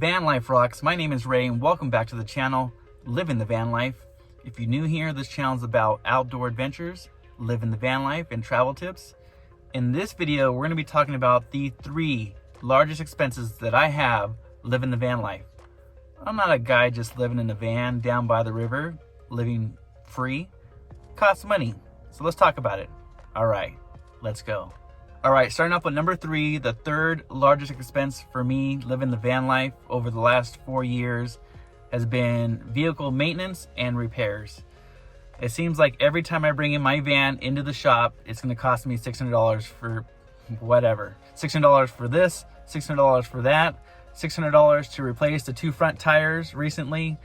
VanLifeRocks. My name is Ray and welcome back to the channel, Living the Van Life. If you're new here, this channel is about outdoor adventures, living the van life, and travel tips. In this video, we're going to be talking about the 3 largest expenses that I have living the van life. I'm not a guy just living in a van down by the river, living free. It costs money. So let's talk about it. All right, let's go. All right, starting off with number 3, the 3rd largest expense for me living the van life over the last 4 years has been vehicle maintenance and repairs. It seems like every time I bring in my van into the shop, it's going to cost me $600 for whatever. $600 for this, $600 for that, $600 to replace the 2 front tires recently,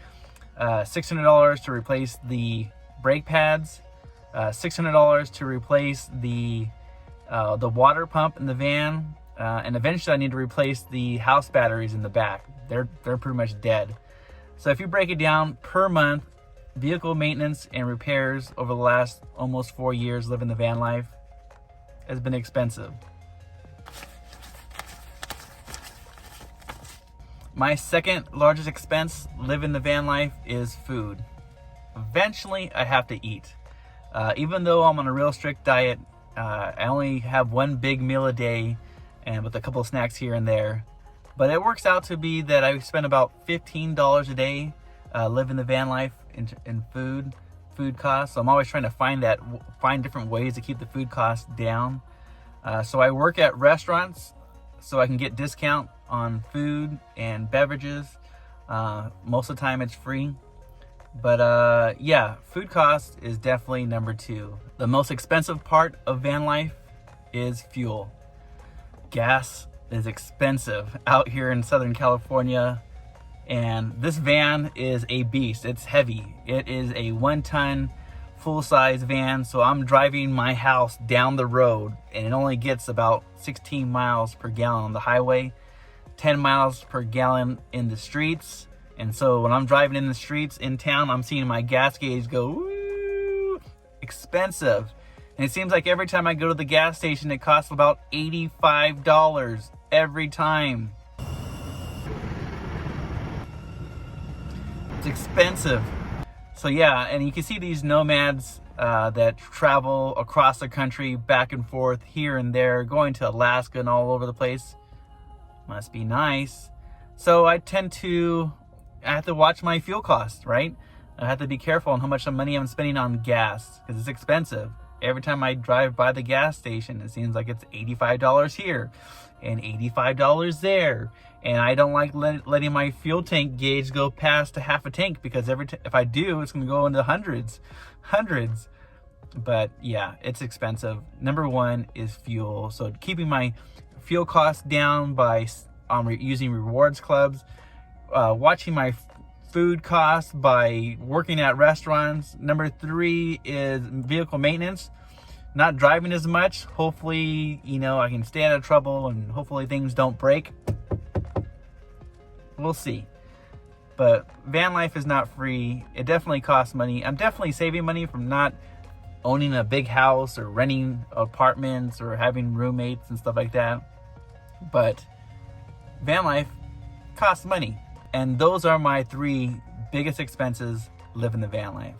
$600 to replace the brake pads, $600 to replace the water pump in the van, and eventually I need to replace the house batteries in the back. They're pretty much dead. So if you break it down per month, vehicle maintenance and repairs over the last almost 4 years living the van life has been expensive. My 2nd largest expense living the van life is food. Eventually I have to eat. Even though I'm on a real strict diet, I only have 1 big meal a day and with a couple of snacks here and there. But it works out to be that I spend about $15 a day living the van life in food costs. So I'm always trying to find different ways to keep the food costs down. So I work at restaurants so I can get discount on food and beverages. Most of the time it's free. But yeah, food cost is definitely number 2. The most expensive part of van life is fuel. Gas is expensive out here in Southern California, and this van is a beast. It's heavy. It is a 1-ton full-size van, so I'm driving my house down the road and it only gets about 16 miles per gallon on the highway, 10 miles per gallon in the streets. And so when I'm driving in the streets in town, I'm seeing my gas gauge go, woo, expensive. And it seems like every time I go to the gas station, it costs about $85 every time. It's expensive. So yeah, and you can see these nomads that travel across the country back and forth here and there, going to Alaska and all over the place. Must be nice. So I have to watch my fuel costs, right? I have to be careful on how much money I'm spending on gas because it's expensive. Every time I drive by the gas station, it seems like it's $85 here and $85 there. And I don't like letting my fuel tank gauge go past a half a tank because if I do, it's going to go into hundreds. But yeah, it's expensive. Number 1 is fuel. So keeping my fuel costs down by using rewards clubs, watching my food costs by working at restaurants. Number 3 is vehicle maintenance. Not driving as much. Hopefully, I can stay out of trouble and hopefully things don't break. We'll see. But van life is not free. It definitely costs money. I'm definitely saving money from not owning a big house or renting apartments or having roommates and stuff like that. But van life costs money. And those are my 3 biggest expenses living the van life.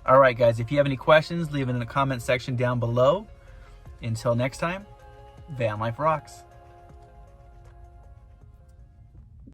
All right, guys, if you have any questions, leave it in the comment section down below. Until next time, Van Life rocks.